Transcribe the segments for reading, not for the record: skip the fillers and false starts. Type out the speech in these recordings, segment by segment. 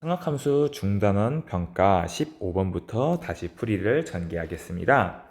상학함수 중단원 평가 15번부터 다시 풀이를 전개하겠습니다.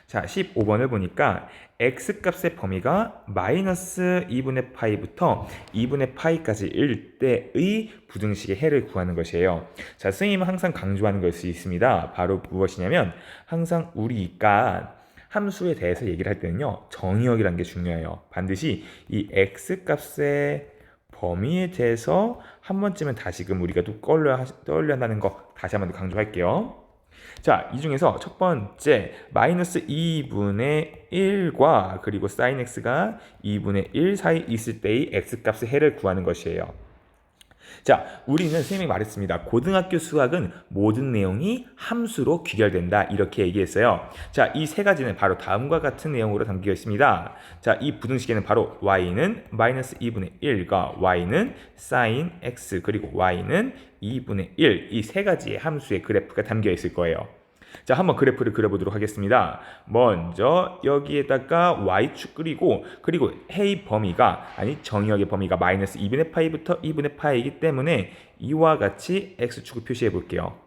자, 15번을 보니까 x값의 범위가 마이너스 2분의 파이부터 2분의 파이까지일 때의 부등식의 해를 구하는 것이에요. 자, 선생님은 항상 강조하는 것이 있습니다. 바로 무엇이냐면 항상 우리가 함수에 대해서 얘기를 할 때는요, 정의역이라는 게 중요해요. 반드시 이 x값의 범위에 대해서 한 번쯤은 다시금 우리가 또 떠올려하는 거 다시 한번 강조할게요. 자, 이 중에서 첫 번째 마이너스 2분의 1과 그리고 sin x가 2분의 1 사이 있을 때의 x값의 해를 구하는 것이에요. 자, 우리는 선생님이 말했습니다. 고등학교 수학은 모든 내용이 함수로 귀결된다. 이렇게 얘기했어요. 자, 이 세 가지는 바로 다음과 같은 내용으로 담겨 있습니다. 자, 이 부등식에는 바로 y는 마이너스 2분의 1과 y는 sin x 그리고 y는 2분의 1 이 세 가지의 함수의 그래프가 담겨 있을 거예요. 자, 한번 그래프를 그려보도록 하겠습니다. 먼저 여기에다가 y축 그리고 해의 범위가 정의역의 범위가 마이너스 2분의 파이부터 2분의 파이이기 때문에 이와 같이 x축을 표시해 볼게요.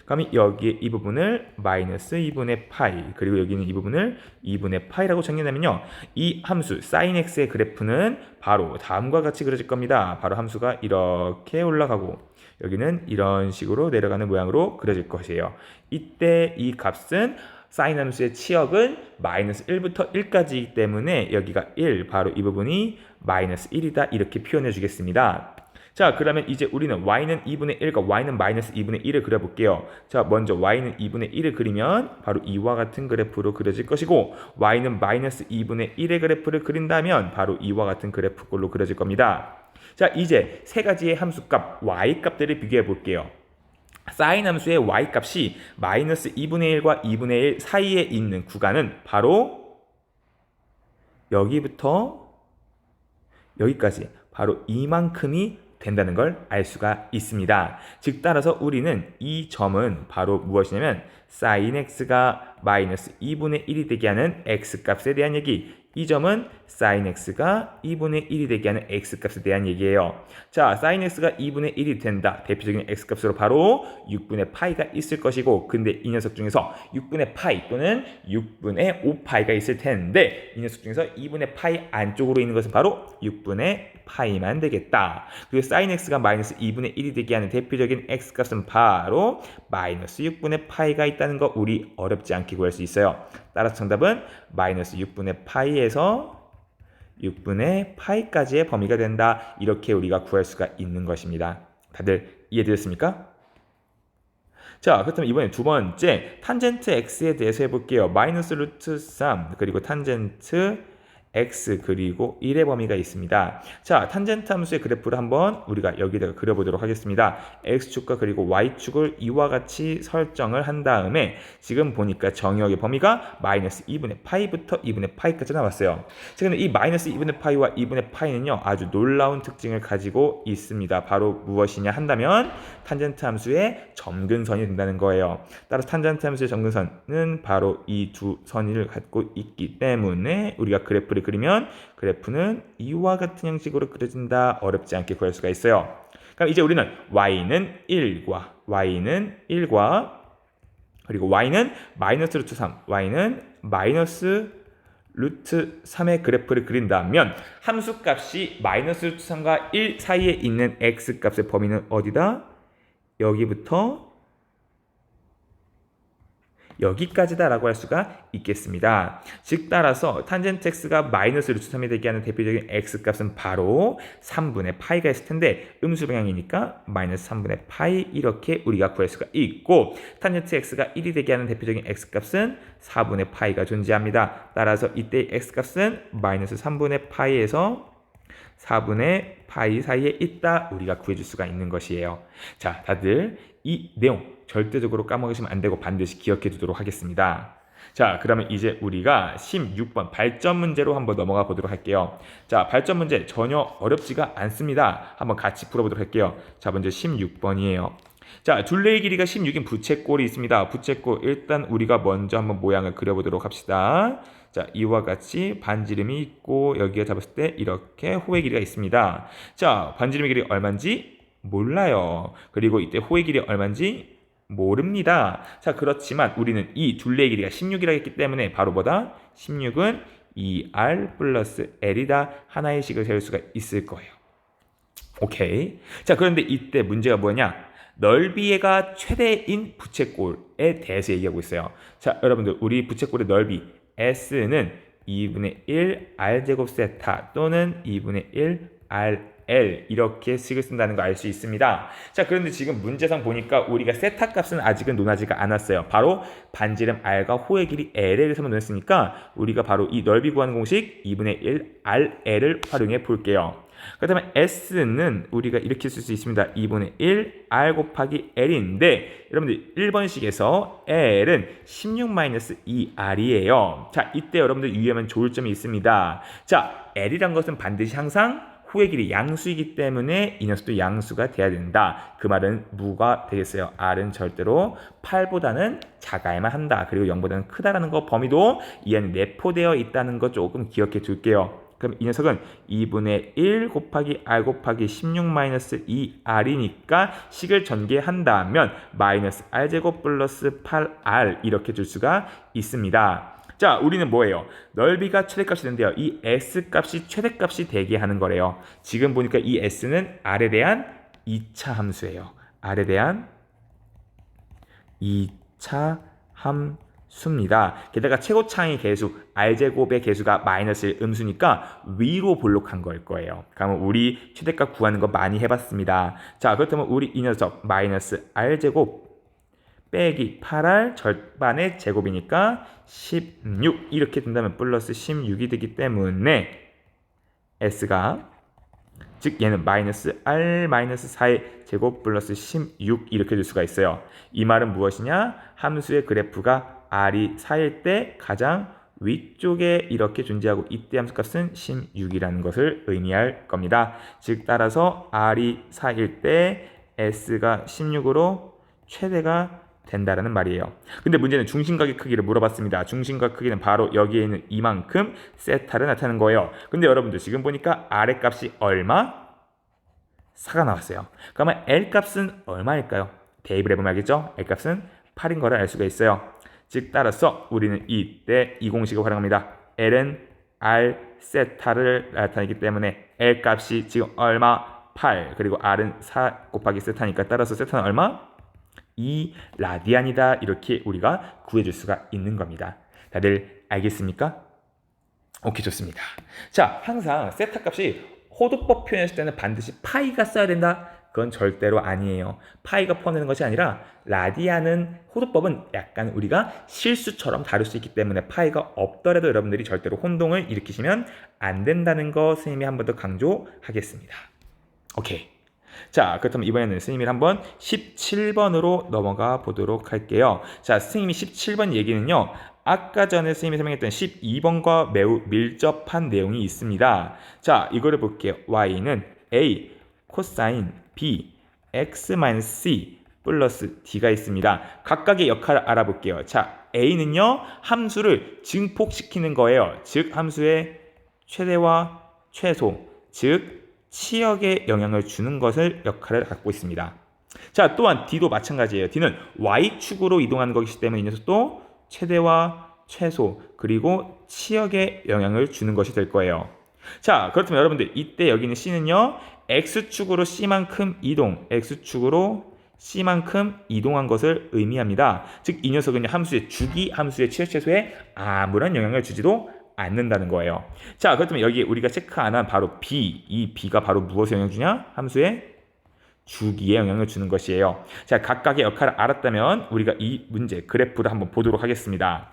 그럼 여기에 이 부분을 마이너스 2분의 파이 그리고 여기는 이 부분을 2분의 파이라고 정리하면요, 이 함수 sin x의 그래프는 바로 다음과 같이 그려질 겁니다. 바로 함수가 이렇게 올라가고 여기는 이런 식으로 내려가는 모양으로 그려질 것이에요. 이때 이 값은 sin 함수의 치역은 마이너스 1부터 1까지이기 때문에 여기가 1, 바로 이 부분이 마이너스 1이다 이렇게 표현해 주겠습니다. 자, 그러면 이제 우리는 y는 2분의 1과 y는 마이너스 2분의 1을 그려볼게요. 자, 먼저 y는 2분의 1을 그리면 바로 이와 같은 그래프로 그려질 것이고 y는 마이너스 2분의 1의 그래프를 그린다면 바로 이와 같은 그래프꼴로 그려질 겁니다. 자, 이제 세 가지의 함수값 y값들을 비교해 볼게요. sin 함수의 y값이 마이너스 2분의 1과 2분의 1 사이에 있는 구간은 바로 여기부터 여기까지 바로 이만큼이 된다는 걸 알 수가 있습니다. 즉 따라서 우리는 이 점은 바로 무엇이냐면 sin x가 마이너스 2분의 1이 되게 하는 x값에 대한 얘기, 이 점은 sin x가 2분의 1이 되게 하는 x값에 대한 얘기예요. 자, sin x가 2분의 1이 된다. 대표적인 x값으로 바로 6분의 파이가 있을 것이고, 근데 이 녀석 중에서 6분의 파이 또는 6분의 5파이가 있을 텐데 이 녀석 중에서 2분의 파이 안쪽으로 있는 것은 바로 6분의 파이만 되겠다. 그리고 sin x가 마이너스 2분의 1이 되게 하는 대표적인 x값은 바로 마이너스 6분의 파이가 있다는 거 우리 어렵지 않게 구할 수 있어요. 따라서 정답은 마이너스 6분의 파이에서 6분의 파이까지의 범위가 된다. 이렇게 우리가 구할 수가 있는 것입니다. 다들 이해되셨습니까? 자, 그렇다면 이번에 두 번째 탄젠트 x에 대해서 해볼게요. 마이너스 루트 3 그리고 탄젠트 x 그리고 1의 범위가 있습니다. 자, 탄젠트 함수의 그래프를 한번 우리가 여기다가 그려보도록 하겠습니다. x축과 그리고 y축을 이와 같이 설정을 한 다음에 지금 보니까 정의역의 범위가 마이너스 2분의 파이부터 2분의 파이까지 나왔어요. 지금 이 마이너스 2분의 파이와 2분의 파이는요, 아주 놀라운 특징을 가지고 있습니다. 바로 무엇이냐 한다면 탄젠트 함수의 점근선이 된다는 거예요. 따라서 탄젠트 함수의 점근선은 바로 이 두 선을 갖고 있기 때문에 우리가 그래프를 그리면 그래프는 이와 같은 형식으로 그려진다. 어렵지 않게 구할 수가 있어요. 그럼 이제 우리는 y는 1과 그리고 y는 마이너스 루트 3, y는 마이너스 루트 3의 그래프를 그린다면 함수값이 마이너스 루트 3과 1 사이에 있는 x값의 범위는 어디다? 여기부터 여기까지다 라고 할 수가 있겠습니다. 즉 따라서 탄젠트 x가 마이너스 루트 3이 되게 하는 대표적인 x값은 바로 3분의 파이가 있을 텐데 음수 방향이니까 마이너스 3분의 파이 이렇게 우리가 구할 수가 있고, 탄젠트 x가 1이 되게 하는 대표적인 x값은 4분의 파이가 존재합니다. 따라서 이때 x값은 마이너스 3분의 파이에서 4분의 파이 사이에 있다 우리가 구해줄 수가 있는 것이에요. 자, 다들 이 내용 절대적으로 까먹으시면 안 되고 반드시 기억해 두도록 하겠습니다. 자, 그러면 이제 우리가 16번 발전 문제로 한번 넘어가 보도록 할게요. 자, 발전 문제 전혀 어렵지가 않습니다. 한번 같이 풀어보도록 할게요. 자, 먼저 16번이에요. 자, 둘레의 길이가 16인 부채꼴이 있습니다. 부채꼴 일단 우리가 먼저 한번 모양을 그려보도록 합시다. 자, 이와 같이 반지름이 있고 여기에 잡았을 때 이렇게 호의 길이가 있습니다. 자, 반지름의 길이 얼마인지 몰라요. 그리고 이때 호의 길이 얼마인지 모릅니다. 자, 그렇지만 우리는 이 둘레의 길이가 16이라고 했기 때문에 바로 뭐다? 16은 2r 플러스 l이다. 하나의 식을 세울 수가 있을 거예요. 오케이. 자, 그런데 이때 문제가 뭐냐? 넓이가 최대인 부채꼴에 대해서 얘기하고 있어요. 자, 여러분들 우리 부채꼴의 넓이 S는 2분의 1 R제곱 세타 또는 2분의 1 RL 이렇게 식을 쓴다는 거 알 수 있습니다. 자, 그런데 지금 문제상 보니까 우리가 세타 값은 아직은 논하지가 않았어요. 바로 반지름 R과 호의 길이 L에 대해서만 논했으니까 우리가 바로 이 넓이 구하는 공식 2분의 1 RL을 활용해 볼게요. 그렇다면 S는 우리가 이렇게 쓸 수 있습니다. 2분의 1 R 곱하기 L인데 여러분들 1번식에서 L은 16-2R이에요. 자, 이때 여러분들 유의하면 좋을 점이 있습니다. 자, L이란 것은 반드시 항상 호의 길이 양수이기 때문에 이 녀석도 양수가 돼야 된다. 그 말은 무가 되겠어요. R은 절대로 8보다는 작아야만 한다. 그리고 0보다는 크다라는 거 범위도 이 안에 내포되어 있다는 거 조금 기억해 둘게요. 그럼 이 녀석은 2분의 1 곱하기 r 곱하기 16-2r이니까 식을 전개한다면 마이너스 r제곱 플러스 8r 이렇게 줄 수가 있습니다. 자, 우리는 뭐예요? 넓이가 최대값이 되는데요. 이 s값이 최대값이 되게 하는 거래요. 지금 보니까 이 s는 r에 대한 2차 함수예요. r에 대한 2차 함수입니다. 게다가 최고차의 개수 r제곱의 개수가 마이너스 1 음수니까 위로 볼록한 걸 거예요. 그러면 우리 최대값 구하는 거 많이 해봤습니다. 자, 그렇다면 우리 이 녀석 마이너스 r제곱 빼기 8r 절반의 제곱이니까 16 이렇게 된다면 플러스 16이 되기 때문에 s가 즉 얘는 마이너스 r 마이너스 4의 제곱 플러스 16 이렇게 줄 수가 있어요. 이 말은 무엇이냐? 함수의 그래프가 r이 4일 때 가장 위쪽에 이렇게 존재하고 이때 함수값은 16이라는 것을 의미할 겁니다. 즉 따라서 r이 4일 때 s가 16으로 최대가 된다라는 말이에요. 근데 문제는 중심각의 크기를 물어봤습니다. 중심각 크기는 바로 여기에 있는 이만큼 세타를 나타내는 거예요. 근데 여러분들 지금 보니까 R의 값이 얼마? 4가 나왔어요. 그러면 L 값은 얼마일까요? 대입을 해보면 알겠죠? L 값은 8인 거를 알 수가 있어요. 즉 따라서 우리는 이때 이 공식을 활용합니다. L은 R 세타를 나타내기 때문에 L 값이 지금 얼마? 8 그리고 R은 4 곱하기 세타니까 따라서 세타는 얼마? 2 라디안이다. 이렇게 우리가 구해줄 수가 있는 겁니다. 다들 알겠습니까? 오케이, 좋습니다. 자, 항상 세타 값이 호도법 표현했을 때는 반드시 파이가 써야 된다. 그건 절대로 아니에요. 파이가 포함되는 것이 아니라 라디안은 호도법은 약간 우리가 실수처럼 다룰 수 있기 때문에 파이가 없더라도 여러분들이 절대로 혼동을 일으키시면 안 된다는 거 선생님이 한 번 더 강조하겠습니다. 오케이. 자, 그렇다면 이번에는 선생님이 한번 17번으로 넘어가 보도록 할게요. 자, 선생님이 17번 얘기는요. 아까 전에 선생님이 설명했던 12번과 매우 밀접한 내용이 있습니다. 자, 이거를 볼게요. y는 a 코사인 b x-c 플러스 d가 있습니다. 각각의 역할을 알아볼게요. 자, a는요. 함수를 증폭시키는 거예요. 즉 함수의 최대와 최소, 즉 치역에 영향을 주는 것을 역할을 갖고 있습니다. 자, 또한 D도 마찬가지예요. D는 Y축으로 이동하는 것이기 때문에 이 녀석도 최대와 최소 그리고 치역에 영향을 주는 것이 될 거예요. 자, 그렇다면 여러분들 이때 여기는 C는요. X축으로 C만큼 이동, X축으로 C만큼 이동한 것을 의미합니다. 즉 이 녀석은 함수의 주기, 함수의 치역 최소에 아무런 영향을 주지도 않는다는 거예요. 자, 그렇다면 여기 우리가 체크 안 한 바로 B, 이 B가 바로 무엇에 영향을 주냐? 함수의 주기에 영향을 주는 것이에요. 자, 각각의 역할을 알았다면 우리가 이 문제 그래프를 한번 보도록 하겠습니다.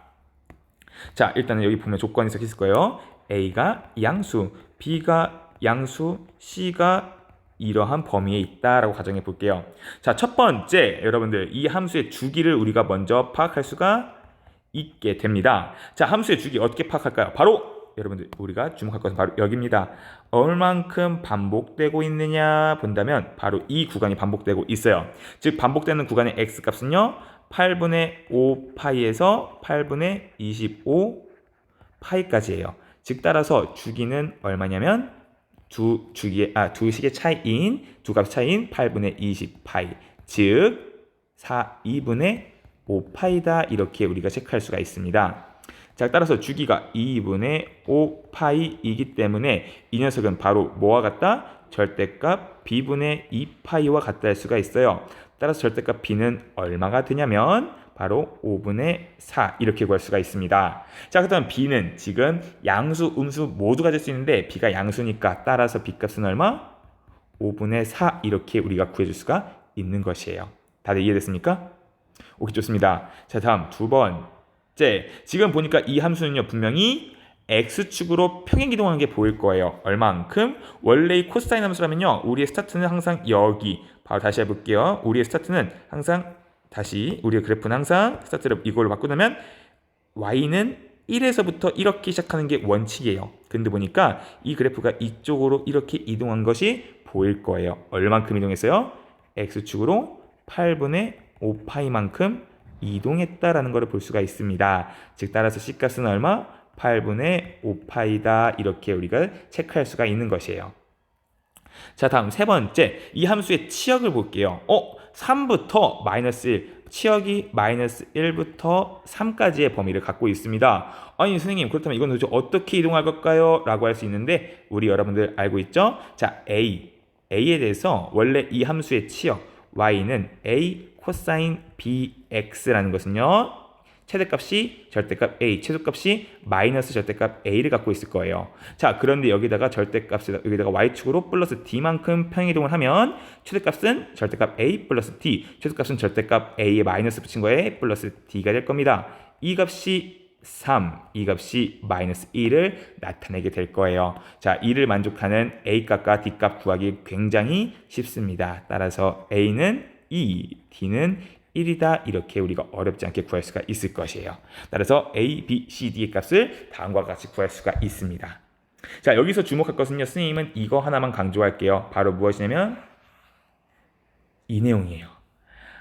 자, 일단은 여기 보면 조건이 써 있을 거예요. A가 양수, B가 양수, C가 이러한 범위에 있다라고 가정해 볼게요. 자, 첫 번째 여러분들 이 함수의 주기를 우리가 먼저 파악할 수가 있게 됩니다. 자, 함수의 주기 어떻게 파악할까요? 바로 여러분들 우리가 주목할 것은 바로 여기입니다. 얼만큼 반복되고 있느냐 본다면 바로 이 구간이 반복되고 있어요. 즉 반복되는 구간의 x값은요. 8분의 5파이에서 8분의 25파이까지예요. 즉 따라서 주기는 얼마냐면 두 식의 차이인 두 값 차이인 8분의 20파이 즉 2분의 5파이다 이렇게 우리가 체크할 수가 있습니다. 자, 따라서 주기가 2분의 5파이이기 때문에 이 녀석은 바로 뭐와 같다? 절대값 b분의 2파이와 같다 할 수가 있어요. 따라서 절대값 b는 얼마가 되냐면 바로 5분의 4 이렇게 구할 수가 있습니다. 자, 그다음 b는 지금 양수, 음수 모두 가질 수 있는데 b가 양수니까 따라서 b 값은 얼마? 5분의 4 이렇게 우리가 구해줄 수가 있는 것이에요. 다들 이해됐습니까? 오케이, 좋습니다. 자, 다음 두 번째. 지금 보니까 이 함수는요 분명히 x축으로 평행이동하는 게 보일 거예요. 얼만큼? 원래 이 코사인 함수라면요 우리의 스타트는 항상 여기, 바로 다시 해볼게요. 우리의 스타트는 항상 우리의 그래프는 항상 스타트를 이걸로 바꾸면 y는 1에서부터 이렇게 시작하는 게 원칙이에요. 근데 보니까 이 그래프가 이쪽으로 이렇게 이동한 것이 보일 거예요. 얼만큼 이동했어요? x축으로 8분의 5파이만큼 이동했다라는 것을 볼 수가 있습니다. 즉 따라서 C값은 얼마? 8분의 5파이다 이렇게 우리가 체크할 수가 있는 것이에요. 자, 다음 세 번째, 이 함수의 치역을 볼게요. 3부터 마이너스 1, 치역이 마이너스 1부터 3까지의 범위를 갖고 있습니다. 아니 선생님, 그렇다면 이건 도대체 어떻게 이동할 걸까요? 라고 할 수 있는데 우리 여러분들 알고 있죠? 자, A에 대해서 원래 이 함수의 치역 y는 A 코사인 bx라는 것은요 최대값이 절대값 a, 최소값이 마이너스 절대값 a를 갖고 있을 거예요. 자, 그런데 여기다가 절대값에다 여기다가 y축으로 플러스 d만큼 평행이동을 하면 최대값은 절대값 a 플러스 d, 최소값은 절대값 a에 마이너스 붙인 거에 플러스 d가 될 겁니다. 이 값이 3, 이 값이 마이너스 1을 나타내게 될 거예요. 자, 이를 만족하는 a값과 d값 구하기 굉장히 쉽습니다. 따라서 a는 2, d는 1이다 이렇게 우리가 어렵지 않게 구할 수가 있을 것이에요. 따라서 a, b, c, d의 값을 다음과 같이 구할 수가 있습니다. 자, 여기서 주목할 것은요, 선생님은 이거 하나만 강조할게요. 바로 무엇이냐면 이 내용이에요.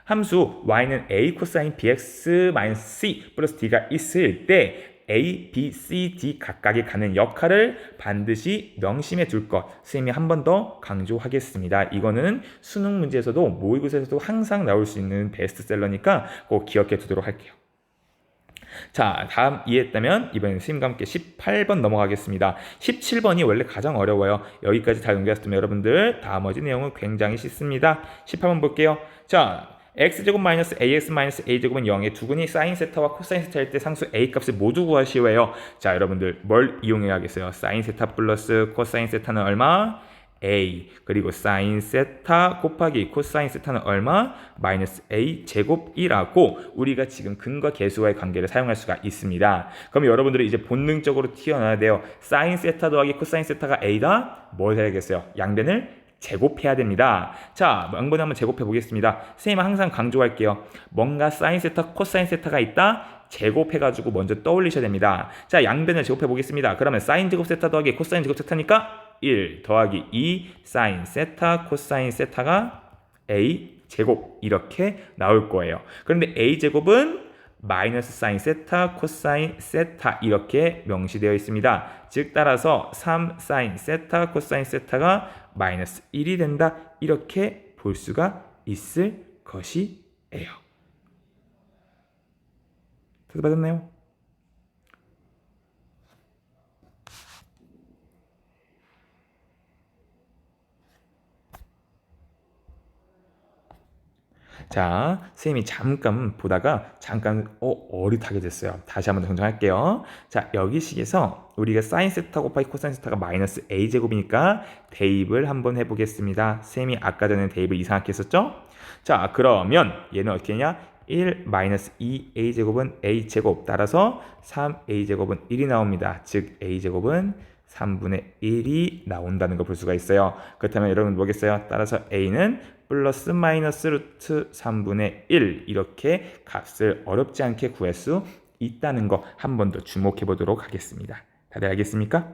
함수 y는 a 코사인 bx 마이너스 c 플러스 d가 있을 때 a, b, c, d 각각이 가는 역할을 반드시 명심해 둘 것 선생님이 한 번 더 강조하겠습니다. 이거는 수능 문제에서도 모의고사에서도 항상 나올 수 있는 베스트셀러니까 꼭 기억해 두도록 할게요. 자, 다음 이해했다면 이번엔 선생님과 함께 18번 넘어가겠습니다. 17번이 원래 가장 어려워요. 여기까지 다 연결했으면 여러분들 나머지 내용은 굉장히 쉽습니다. 18번 볼게요. 자, x제곱 마이너스 ax 마이너스 a제곱은 0의 두근이 사인 세타와 코사인 세타일 때 상수 a 값을 모두 구하시오예요. 자, 여러분들 뭘 이용해야겠어요? 사인 세타 플러스 코사인 세타는 얼마? a. 그리고 사인 세타 곱하기 코사인 세타는 얼마? 마이너스 a 제곱이라고 우리가 지금 근과 계수와의 관계를 사용할 수가 있습니다. 그럼 여러분들은 이제 본능적으로 튀어나와야 돼요. 사인 세타 더하기 코사인 세타가 a다? 뭘 해야겠어요? 양변을 제곱해야 됩니다. 자, 양변을 한번 제곱해 보겠습니다. 선생님은 항상 강조할게요. 뭔가 사인 세타, 코사인 세타가 있다? 제곱해가지고 먼저 떠올리셔야 됩니다. 자, 양변을 제곱해 보겠습니다. 그러면 사인 제곱 세타 더하기 코사인 제곱 세타니까 1 더하기 2 사인 세타 코사인 세타가 a 제곱 이렇게 나올 거예요. 그런데 a 제곱은 마이너스 사인 세타 코사인 세타 이렇게 명시되어 있습니다. 즉 따라서 3 사인 세타 코사인 세타가 마이너스 1이 된다 이렇게 볼 수가 있을 것이에요. 다들 받았나요? 자, 선생님이 잠깐 보다가 잠깐 어릿하게 됐어요. 다시 한번 정정할게요. 자, 여기 식에서 우리가 사인 세타 곱하기 코사인 세타가 마이너스 a 제곱이니까 대입을 한번 해보겠습니다. 선생님이 아까 전에 대입을 이상하게 했었죠? 자, 그러면 얘는 어떻게 했냐? 1 마이너스 2a 제곱은 a 제곱 따라서 3a 제곱은 1이 나옵니다. 즉 a 제곱은 3분의 1이 나온다는 걸 볼 수가 있어요. 그렇다면 여러분 뭐겠어요? 따라서 a는 플러스 마이너스 루트 3분의 1 이렇게 값을 어렵지 않게 구할 수 있다는 거 한 번 더 주목해 보도록 하겠습니다. 다들 알겠습니까?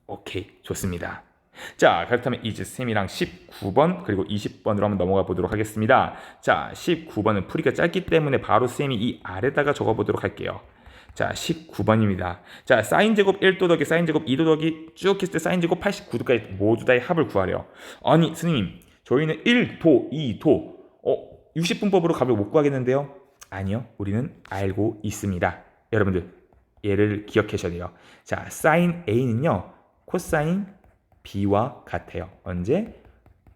오케이, 좋습니다. 자, 그렇다면 이제 쌤이랑 19번 그리고 20번으로 한번 넘어가 보도록 하겠습니다. 자, 19번은 풀이가 짧기 때문에 바로 쌤이 이 아래다가 적어 보도록 할게요. 자, 19번입니다. 자, 사인 제곱 1도 더하기 사인 제곱 2도 더하기 쭉 했을 때 사인 제곱 89도까지 모두 다의 합을 구하래요. 아니, 선생님, 저희는 1도, 2도, 60분법으로 값을 못 구하겠는데요? 아니요, 우리는 알고 있습니다. 여러분들, 얘를 기억하셔야 돼요. 자, 사인 A는요, 코사인 B와 같아요. 언제?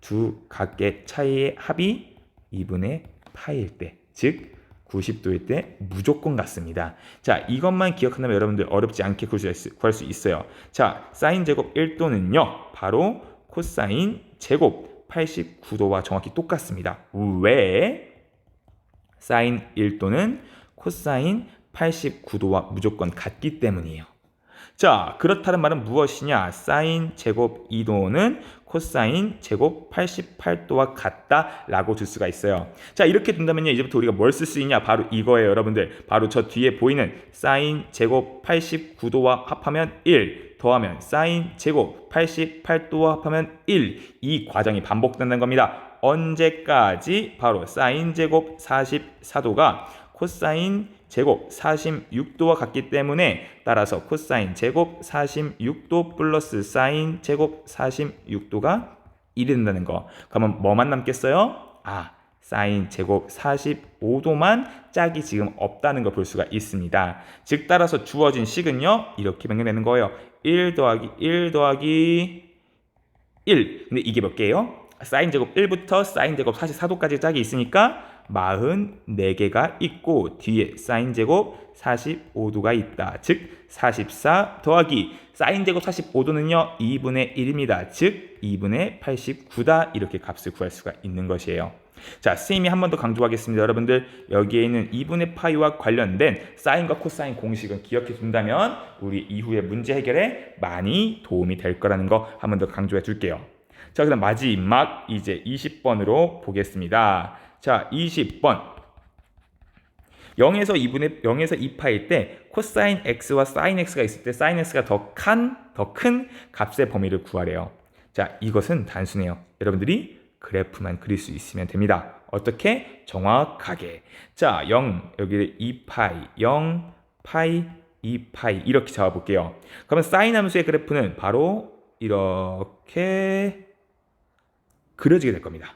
두 각의 차이의 합이 2분의 파일 때, 즉 90도일 때 무조건 같습니다. 자, 이것만 기억한다면 여러분들 어렵지 않게 구할 수 있어요. 자, 사인 제곱 1도는요, 바로 코사인 제곱 89도와 정확히 똑같습니다. 왜? 사인 1도는 코사인 89도와 무조건 같기 때문이에요. 자, 그렇다는 말은 무엇이냐? 사인 제곱 2도는 코사인 제곱 88도와 같다라고 줄 수가 있어요. 자, 이렇게 된다면요, 이제부터 우리가 뭘 쓸 수 있냐? 바로 이거예요, 여러분들. 바로 저 뒤에 보이는 사인 제곱 89도와 합하면 1 더하면 사인 제곱 88도와 합하면 1. 이 과정이 반복된다는 겁니다. 언제까지? 바로 사인 제곱 44도가 코사인 제곱 46도와 같기 때문에 따라서 코사인 제곱 46도 플러스 사인 제곱 46도가 1이 된다는 거. 그러면 뭐만 남겠어요? 사인 제곱 45도만 짝이 지금 없다는 걸 볼 수가 있습니다. 즉 따라서 주어진 식은요, 이렇게 변경되는 거예요. 1 더하기 1 더하기 1. 근데 이게 몇 개예요? 사인 제곱 1부터 사인 제곱 44도까지 짝이 있으니까 44개가 있고 뒤에 사인 제곱 45도가 있다. 즉 44 더하기 사인 제곱 45도는요 2분의 1입니다. 즉 2분의 89다. 이렇게 값을 구할 수가 있는 것이에요. 자, 선생님이 한 번 더 강조하겠습니다. 여러분들, 여기에 있는 2분의 파이와 관련된 사인과 코사인 공식은 기억해 둔다면 우리 이후의 문제 해결에 많이 도움이 될 거라는 거 한 번 더 강조해 줄게요. 자, 그다음 마지막 이제 20번으로 보겠습니다. 자, 20번. 0에서 2파일 때 코사인 x와 사인 x가 있을 때 사인 x가 더 큰 값의 범위를 구하래요. 자, 이것은 단순해요. 여러분들이 그래프만 그릴 수 있으면 됩니다. 어떻게? 정확하게. 자, 0, 여기 2파이, 0, 파이, 2파이 이렇게 잡아볼게요. 그러면 사인 함수의 그래프는 바로 이렇게 그려지게 될 겁니다.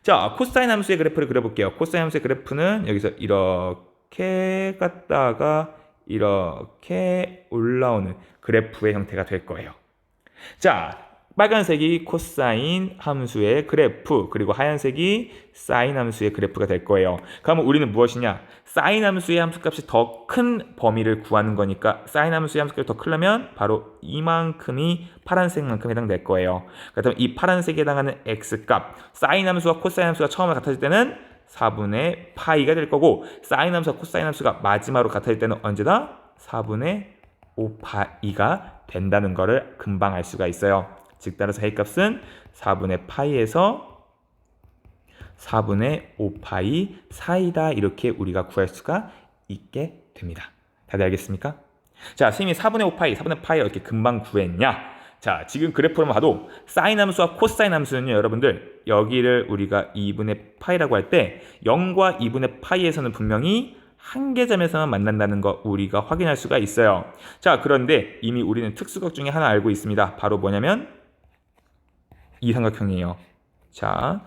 자, 코사인 함수의 그래프를 그려볼게요. 코사인 함수의 그래프는 여기서 이렇게 갔다가 이렇게 올라오는 그래프의 형태가 될 거예요. 자, 빨간색이 코사인 함수의 그래프, 그리고 하얀색이 사인 함수의 그래프가 될 거예요. 그러면 우리는 무엇이냐? 사인 함수의 함수값이 더 큰 범위를 구하는 거니까 사인 함수의 함수값이 더 크려면 바로 이만큼이 파란색만큼 해당될 거예요. 그렇다면 이 파란색에 해당하는 x값, 사인 함수와 코사인 함수가 처음에 같아질 때는 4분의 파이가 될 거고 사인 함수와 코사인 함수가 마지막으로 같아질 때는 언제나 4분의 5파이가 된다는 것을 금방 알 수가 있어요. 즉 따라서 A값은 4분의 파이에서 4분의 5파이 사이다. 이렇게 우리가 구할 수가 있게 됩니다. 다들 알겠습니까? 자, 선생님이 4분의 5파이, 4분의 파이 어떻게 금방 구했냐? 자, 지금 그래프로만 봐도 사인 함수와 코사인 함수는요, 여러분들 여기를 우리가 2분의 파이라고 할 때 0과 2분의 파이에서는 분명히 한계점에서만 만난다는 거 우리가 확인할 수가 있어요. 자, 그런데 이미 우리는 특수각 중에 하나 알고 있습니다. 바로 뭐냐면 이 삼각형이에요. 자,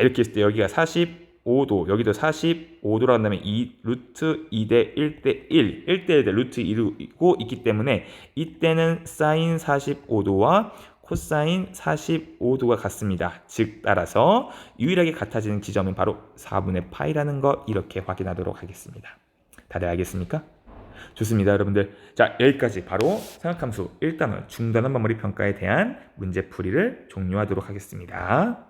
이렇게 했을 때 여기가 45도, 여기도 45도라고 한다면 루트 2대 1대 1, 1대 1대 루트 2고 있기 때문에 이때는 사인 45도와 코사인 45도가 같습니다. 즉 따라서 유일하게 같아지는 지점은 바로 4분의 파이라는 거 이렇게 확인하도록 하겠습니다. 다들 알겠습니까? 좋습니다, 여러분들. 자, 여기까지 바로 삼각함수 1단원 중단원 마무리 평가에 대한 문제풀이를 종료하도록 하겠습니다.